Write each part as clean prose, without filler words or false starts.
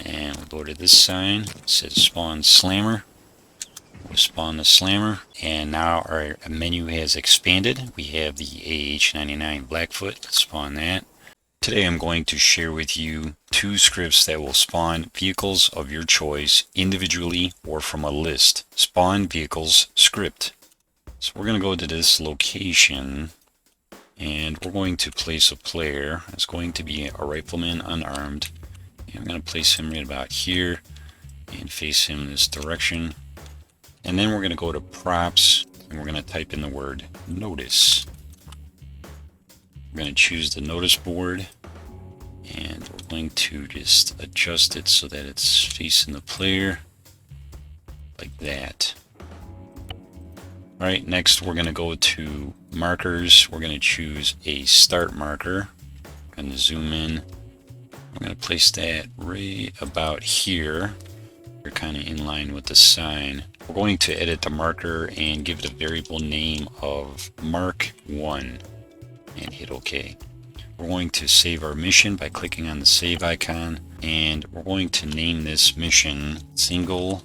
And we'll go to this sign. It says spawn slammer. We'll spawn the slammer. And now our menu has expanded. We have the AH99 Blackfoot. Let's spawn that. Today I'm going to share with you two scripts that will spawn vehicles of your choice individually or from a list. Spawn vehicles script. So we're going to go to this location and we're going to place a player. It's going to be a rifleman unarmed. And I'm going to place him right about here and face him this direction. And then we're going to go to props and we're going to type in the word notice. We're going to choose the notice board and we're going to just adjust it so that it's facing the player like that. Alright, next we're going to go to markers. We're going to choose a start marker. I'm going to zoom in. I'm going to place that right about here. We're kind of in line with the sign. We're going to edit the marker and give it a variable name of mark1 and hit OK. We're going to save our mission by clicking on the save icon, and we're going to name this mission single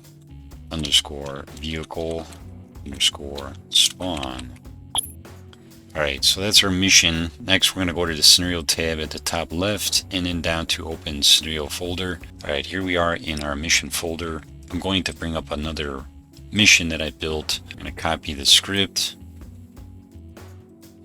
underscore vehicle underscore spawn. Alright, so that's our mission. Next we're going to go to the scenario tab at the top left and then down to open scenario folder. Alright, here we are in our mission folder. I'm going to bring up another mission that I built. I'm going to copy the script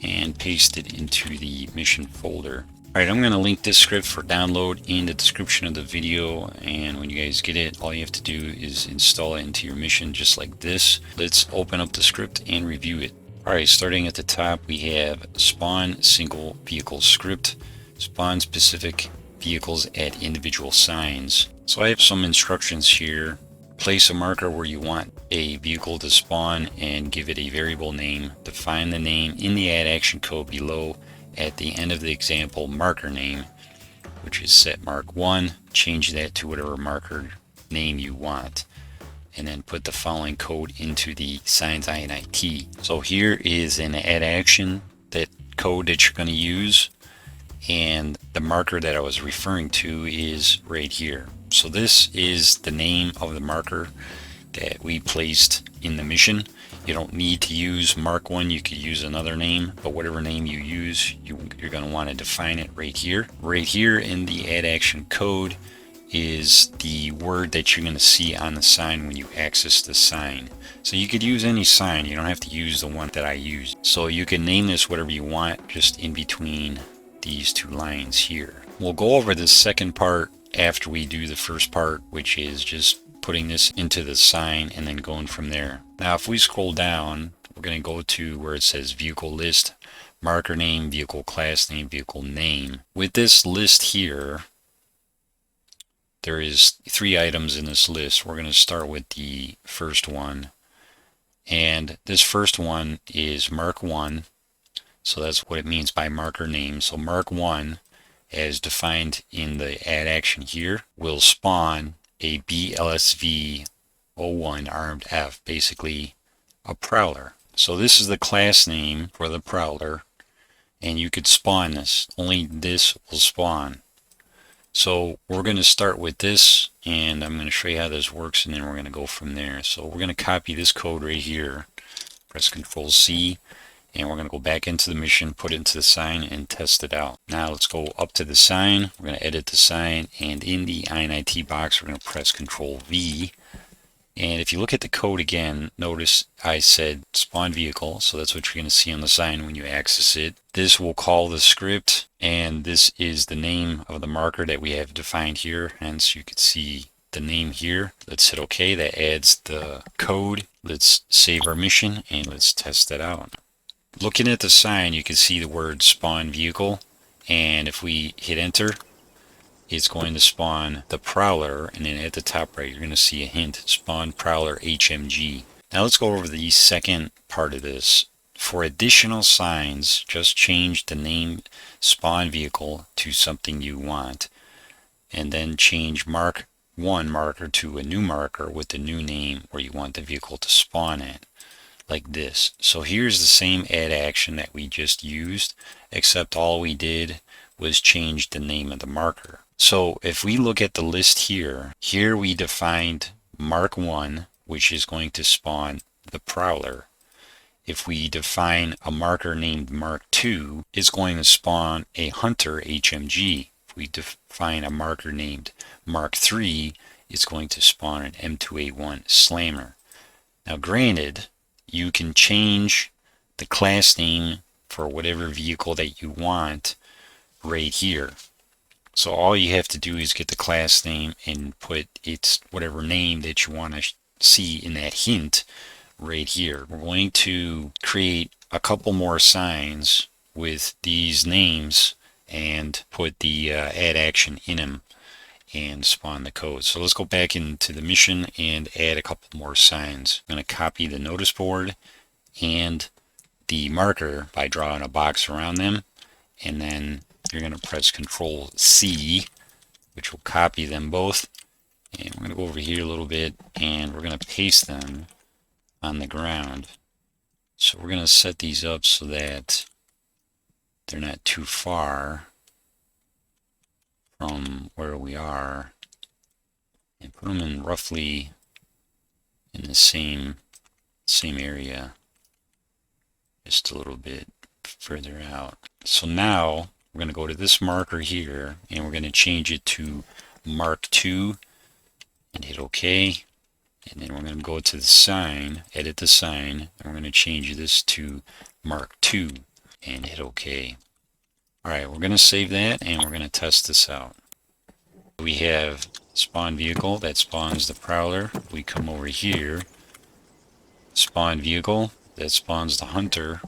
and paste it into the mission folder. Alright, I'm going to link this script for download in the description of the video, and when you guys get it, all you have to do is install it into your mission just like this. Let's open up the script and review it. Alright, starting at the top we have spawn single vehicle script, spawn specific vehicles at individual signs. So I have some instructions here. Place a marker where you want a vehicle to spawn and give it a variable name. Define the name in the add action code below at the end of the example marker name, which is set mark1. Change that to whatever marker name you want, and then put the following code into the signs init. So here is an add action, that code that you're going to use, and the marker that I was referring to is right here. So this is the name of the marker that we placed in the mission. You don't need to use mark1, you could use another name, but whatever name you use, you're going to want to define it right here. Right here in the add action code is the word that you're going to see on the sign when you access the sign. So you could use any sign, you don't have to use the one that I used. So you can name this whatever you want, just in between these two lines here. We'll go over the second part after we do the first part, which is just putting this into the sign and then going from there. Now if we scroll down, we're going to go to where it says vehicle list, marker name, vehicle class name, vehicle name. With this list here, there is 3 items in this list. We're going to start with the first one, and this first one is mark1. So that's what it means by marker name. So mark1, as defined in the add action here, will spawn a BLSV 01 armed F, basically a prowler. So this is the class name for the prowler, and you could spawn this. Only this will spawn. So we're going to start with this, and I'm going to show you how this works, and then we're going to go from there. So we're going to copy this code right here, press Control C, and we're going to go back into the mission, put it into the sign, and test it out. Now let's go up to the sign. We're going to edit the sign, and in the init box we're going to press Control V. And if you look at the code again, notice I said spawn vehicle, so that's what you're going to see on the sign when you access it. This will call the script, and this is the name of the marker that we have defined here, hence you can see the name here. Let's hit OK. That adds the code. Let's save our mission and let's test it out. Looking at the sign, you can see the word spawn vehicle, and if we hit enter, it's going to spawn the prowler, and then at the top right you're going to see a hint, spawn prowler HMG. Now let's go over the second part of this. For additional signs, just change the name spawn vehicle to something you want, and then change mark1 marker to a new marker with the new name where you want the vehicle to spawn at, like this. So here's the same add action that we just used, except all we did was change the name of the marker. So if we look at the list here, we defined Mark 1, which is going to spawn the Prowler. If we define a marker named Mark 2, it's going to spawn a Hunter HMG. If we define a marker named Mark 3, it's going to spawn an M2A1 Slammer. Now granted, you can change the class name for whatever vehicle that you want right here. So all you have to do is get the class name and put its whatever name that you want to see in that hint right here. We're going to create a couple more signs with these names and put the add action in them and spawn the code. So let's go back into the mission and add a couple more signs. I'm going to copy the notice board and the marker by drawing a box around them, and then you're going to press Control C, which will copy them both. And we're going to go over here a little bit and we're going to paste them on the ground. So we're going to set these up so that they're not too far from where we are, and put them in roughly in the same area, just a little bit further out. So now we're going to go to this marker here and we're going to change it to Mark 2 and hit OK. And then we're going to go to the sign, edit the sign, and we're going to change this to Mark 2 and hit OK. Alright, we're going to save that and we're going to test this out. We have spawn vehicle that spawns the Prowler. We come over here, spawn vehicle that spawns the Hunter.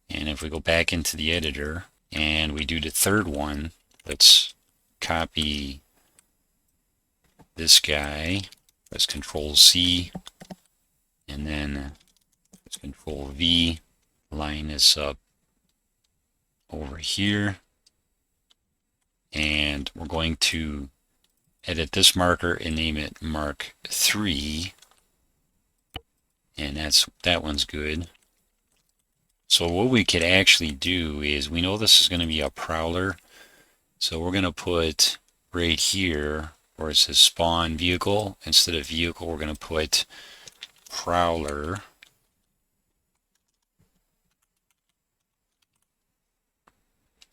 And if we go back into the editor and we do the third one, let's copy this guy, press Control C, and then press Control V, line this up over here, and we're going to edit this marker and name it Mark 3, and that one's good. So what we could actually do is, we know this is going to be a Prowler, so we're going to put right here where it says spawn vehicle, instead of vehicle we're going to put Prowler.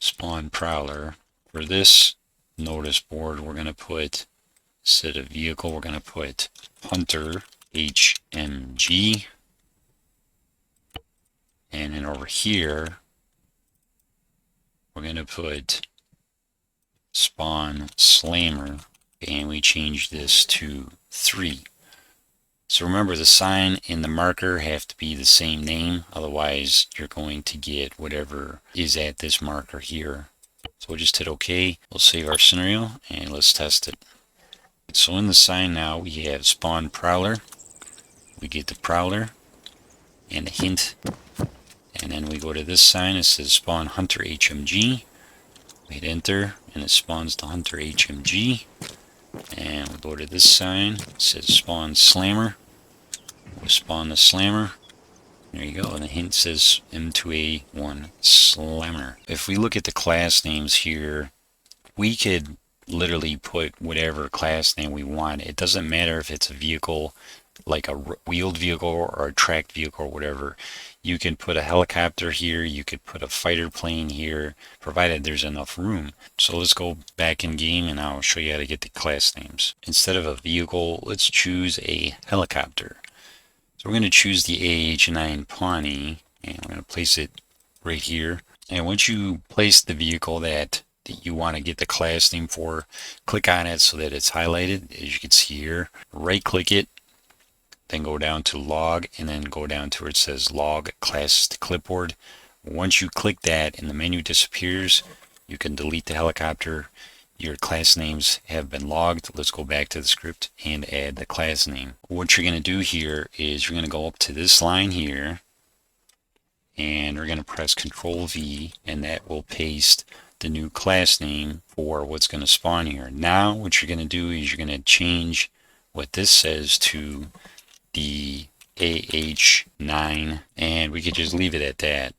Spawn Prowler. For this notice board we're going to put, instead of vehicle we're going to put Hunter HMG. And then over here we're going to put spawn Slammer, and we change this to 3. So remember, the sign and the marker have to be the same name, otherwise you're going to get whatever is at this marker here. So we'll just hit OK. We'll save our scenario and let's test it. So in the sign now we have spawn Prowler. We get the Prowler and a hint, and then we go to this sign, it says spawn Hunter HMG. We hit enter and it spawns the Hunter HMG. And we go to this sign, it says spawn Slammer. We spawn the Slammer. There you go, and the hint says M2A1 Slammer. If we look at the class names here, we could literally put whatever class name we want. It doesn't matter if it's a vehicle, like a wheeled vehicle or a tracked vehicle or whatever. You can put a helicopter here, you could put a fighter plane here, provided there's enough room. So let's go back in game and I'll show you how to get the class names. Instead of a vehicle, let's choose a helicopter. So we're going to choose the AH-9 Pawnee, and we're going to place it right here. And once you place the vehicle that you want to get the class name for, click on it so that it's highlighted, as you can see here. Right click it, then go down to log, and then go down to where it says log class to clipboard. Once you click that and the menu disappears, you can delete the helicopter. Your class names have been logged. Let's go back to the script and add the class name. What you're going to do here is you're going to go up to this line here and we're going to press Control V, and that will paste the new class name for what's going to spawn here. Now what you're going to do is you're going to change what this says to the AH9, and we could just leave it at that.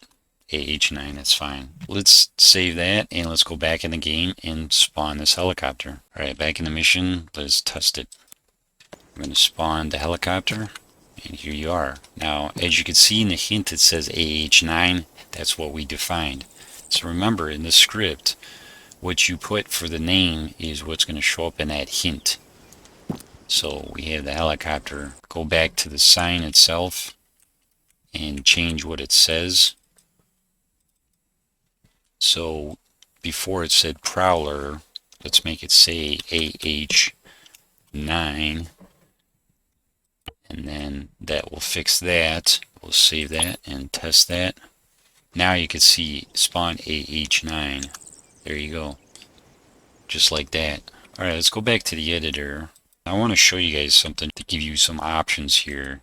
AH9, that's fine. Let's save that and let's go back in the game and spawn this helicopter. Alright, back in the mission, let's test it. I'm going to spawn the helicopter, and here you are. Now, as you can see in the hint, it says AH9. That's what we defined. So remember, in the script, what you put for the name is what's going to show up in that hint. So we have the helicopter. Go back to the sign itself and change what it says. So before it said Prowler, let's make it say AH9. And then that will fix that. We'll save that and test that. Now you can see spawn AH9. There you go. Just like that. Alright, let's go back to the editor. I want to show you guys something to give you some options here.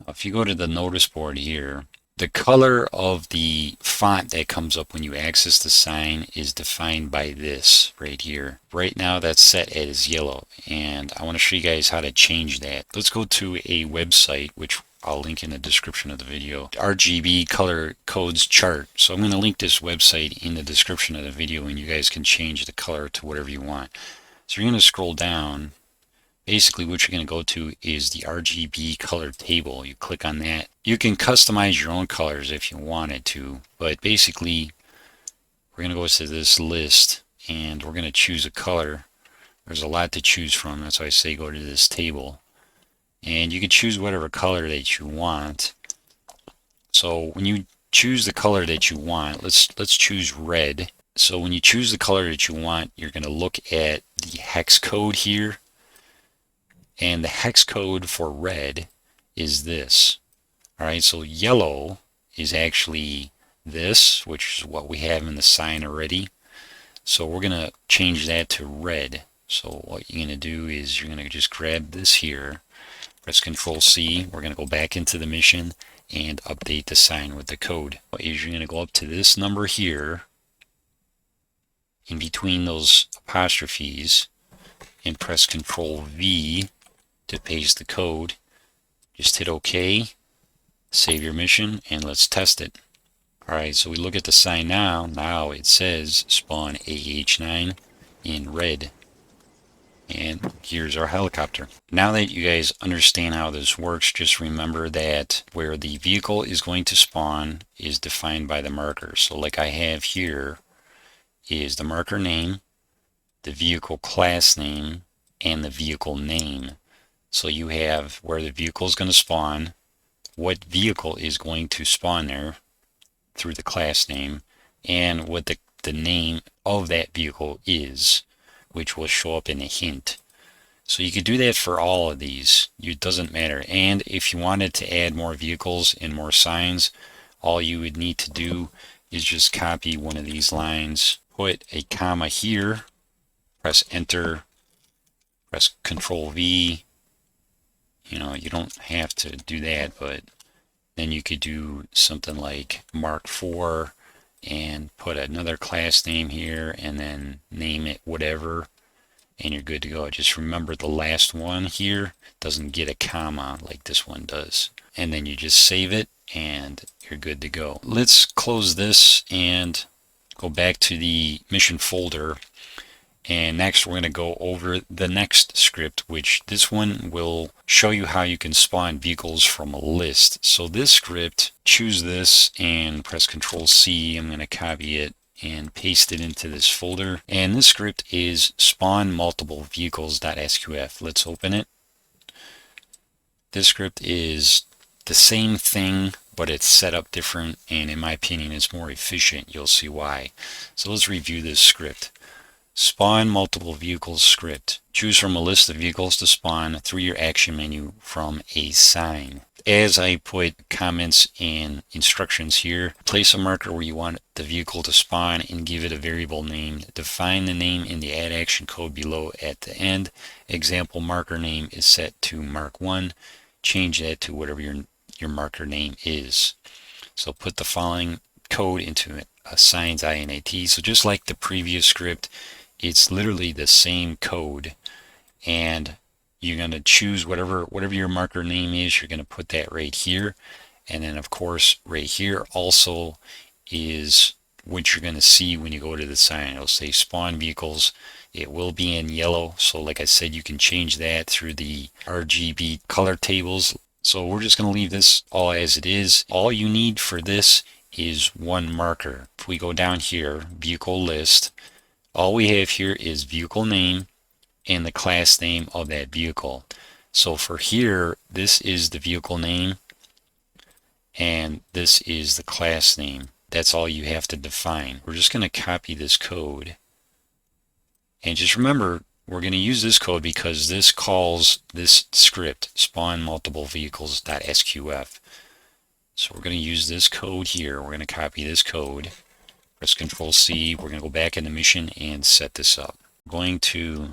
If you go to the notice board here, the color of the font that comes up when you access the sign is defined by this right here. Right now that's set as yellow, and I want to show you guys how to change that. Let's go to a website, which I'll link in the description of the video. RGB Color Codes Chart. So I'm going to link this website in the description of the video, and you guys can change the color to whatever you want. So you're going to scroll down. Basically what you're going to go to is the RGB Color Table. You click on that. You can customize your own colors if you wanted to, but basically we're going to go to this list and we're going to choose a color. There's a lot to choose from. That's why I say go to this table. And you can choose whatever color that you want. So when you choose the color that you want, let's choose red. So when you choose the color that you want, you're going to look at the hex code here. And the hex code for red is this. Alright, so yellow is actually this, which is what we have in the sign already. So we're going to change that to red. So what you're going to do is you're going to just grab this here, press Control C, we're going to go back into the mission and update the sign with the code. Is you're going to go up to this number here, in between those apostrophes, and press Control V to paste the code. Just hit OK, save your mission, and let's test it. Alright, so we look at the sign now. Now it says spawn AH9 in red. And here's our helicopter. Now that you guys understand how this works, just remember that where the vehicle is going to spawn is defined by the marker. So like I have here is the marker name, the vehicle class name, and the vehicle name. So you have where the vehicle is going to spawn, what vehicle is going to spawn there through the class name, and what the name of that vehicle is, which will show up in a hint. So you could do that for all of these. It doesn't matter. And if you wanted to add more vehicles and more signs, all you would need to do is just copy one of these lines, put a comma here, press enter, press Control V. You know, you don't have to do that, but then you could do something like Mark IV and put another class name here and then name it whatever, and you're good to go. Just remember the last one here doesn't get a comma like this one does. And then you just save it and you're good to go. Let's close this and go back to the mission folder. And next we're going to go over the next script, which this one will show you how you can spawn vehicles from a list. So this script, choose this and press Control C. I'm going to copy it and paste it into this folder. And this script is spawn multiple vehicles.sqf. Let's open it. This script is the same thing, but it's set up different, and in my opinion it's more efficient. You'll see why. So let's review this script. Spawn multiple vehicles script. Choose from a list of vehicles to spawn through your action menu from a sign. As I put comments and instructions here, place a marker where you want the vehicle to spawn and give it a variable name. Define the name in the add action code below at the end. Example marker name is set to Mark 1. Change that to whatever your marker name is. So put the following code into a signs INAT. So just like the previous script, it's literally the same code, and you're going to choose whatever your marker name is. You're going to put that right here, And then of course right here also is what you're going to see when you go to the sign. It'll say spawn vehicles. It will be in yellow. So like I said, you can change that through the RGB color tables. So we're just going to leave this all as it is. All you need for this is one marker. If we go down here, vehicle list, all we have here is vehicle name and the class name of that vehicle. So for here, this is the vehicle name and this is the class name. That's all you have to define. We're just going to copy this code. And just remember, we're going to use this code because this calls this script spawn multiple vehicles.sqf. So we're going to use this code here. We're going to copy this code. Press Control C. We're going to go back in the mission and set this up. I'm going to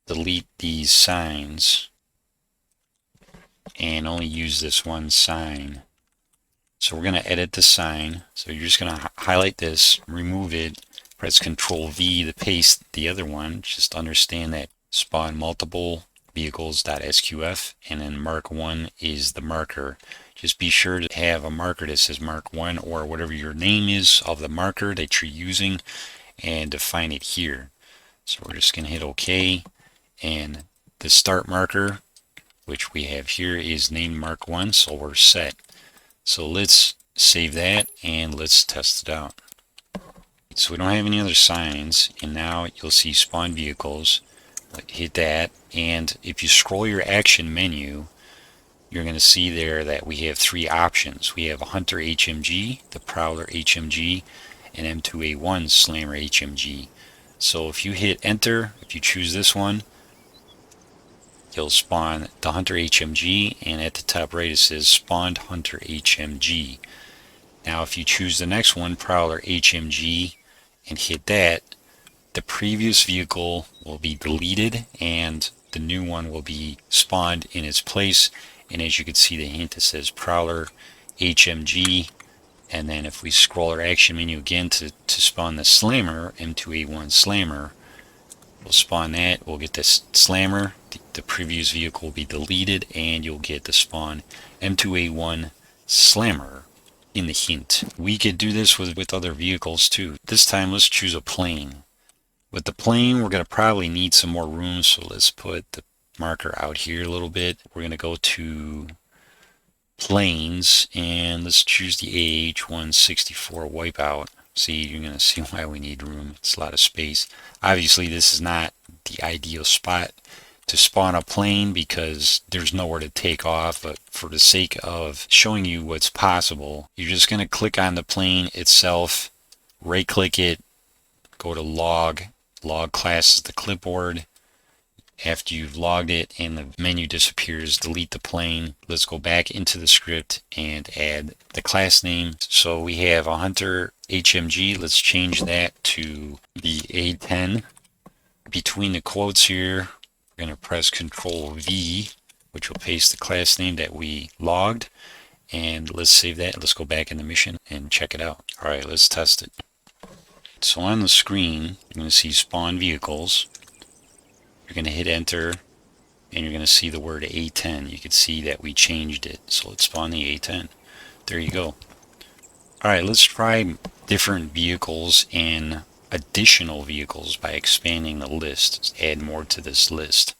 delete these signs and only use this one sign. So we're going to edit the sign. So you're just going to highlight this, remove it, press Control V to paste the other one. Just understand that spawn multiple vehicles.sqf and then mark 1 is the marker. Just be sure to have a marker that says mark 1 or whatever your name is of the marker that you're using and define it here. So we're just going to hit OK, and the start marker, which we have here, is named mark 1, so we're set. So let's save that and let's test it out. So we don't have any other signs, and now you'll see spawn vehicles. Hit that, and if you scroll your action menu, you're going to see there that we have 3 options. We have a Hunter HMG, the Prowler HMG, and M2A1 Slammer HMG. So if you hit enter, if you choose this one, you'll spawn the Hunter HMG, and at the top right it says spawned Hunter HMG. Now if you choose the next one, Prowler HMG, and hit that, the previous vehicle will be deleted and the new one will be spawned in its place. And as you can see, the hint, it says Prowler HMG. And then if we scroll our action menu again to spawn the Slammer, M2A1 Slammer, we'll spawn that. We'll get this Slammer. The previous vehicle will be deleted and you'll get the spawn M2A1 Slammer in the hint. We could do this with other vehicles too. This time let's choose a plane. With the plane, we're going to probably need some more room, so let's put the marker out here a little bit. We're going to go to planes and let's choose the AH-164 Wipeout. See, you're going to see why we need room. It's a lot of space. Obviously, this is not the ideal spot to spawn a plane because there's nowhere to take off, but for the sake of showing you what's possible, you're just going to click on the plane itself, right click it, go to log class is the clipboard. After you've logged it and the menu disappears, delete the plane. Let's go back into the script and add the class name. So we have a Hunter HMG. Let's change that to the A10. Between the quotes here, we're going to press Control V, which will paste the class name that we logged. And let's save that. Let's go back in the mission and check it out. All right, let's test it. So on the screen, you're going to see spawn vehicles. You're going to hit enter and you're going to see the word A10. You can see that we changed it. So let's spawn the A10. There you go. Alright, let's try different vehicles and additional vehicles by expanding the list. Let's add more to this list.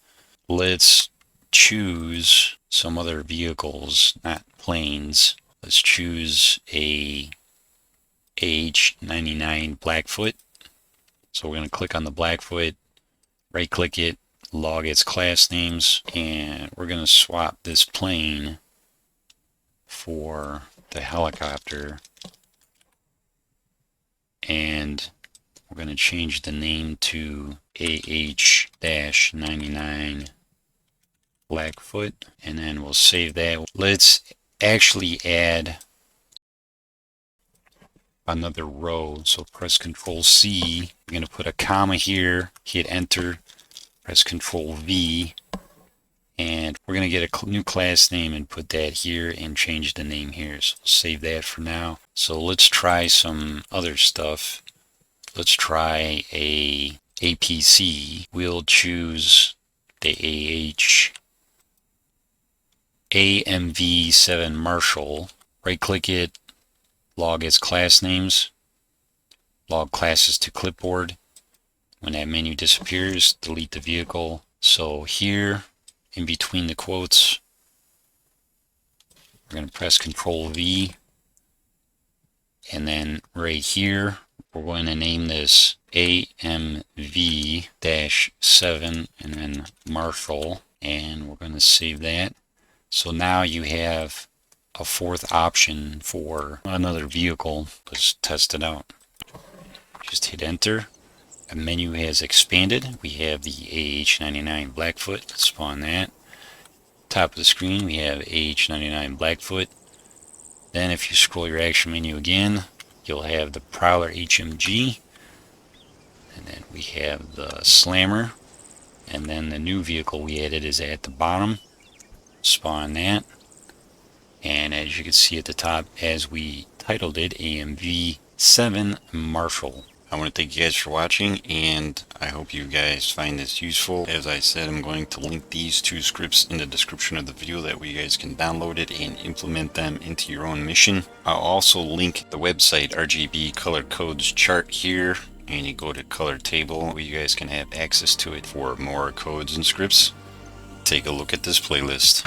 Let's choose some other vehicles, not planes. Let's choose a AH-99 Blackfoot. So we're going to click on the Blackfoot, right click it, log its class names, and we're going to swap this plane for the helicopter, and we're going to change the name to AH-99 Blackfoot, and then we'll save that. Let's actually add another row. So press Control C. We're going to put a comma here, hit enter, press Control V, and we're going to get a new class name and put that here and change the name here. So we'll save that for now. So let's try some other stuff. Let's try a APC. We'll choose the AMV7 Marshall, right click it, log as class names, log classes to clipboard. When that menu disappears, delete the vehicle. So here, in between the quotes, we're going to press Control V, and then right here, we're going to name this AMV-7 and then Marshall, and we're going to save that. So now you have a fourth option for another vehicle. Let's test it out. Just hit enter. A menu has expanded. We have the AH99 Blackfoot. Let's spawn that. Top of the screen we have AH99 Blackfoot. Then if you scroll your action menu again, you'll have the Prowler HMG, and then we have the Slammer, and then the new vehicle we added is at the bottom. Spawn that, and as you can see at the top, as we titled it, AMV7 Marshall. I want to thank you guys for watching, and I hope you guys find this useful. As I said, I'm going to link these two scripts in the description of the video, that way you guys can download it and implement them into your own mission. I'll also link the website RGB Color Codes chart here, and you go to Color Table where you guys can have access to it for more codes and scripts. Take a look at this playlist.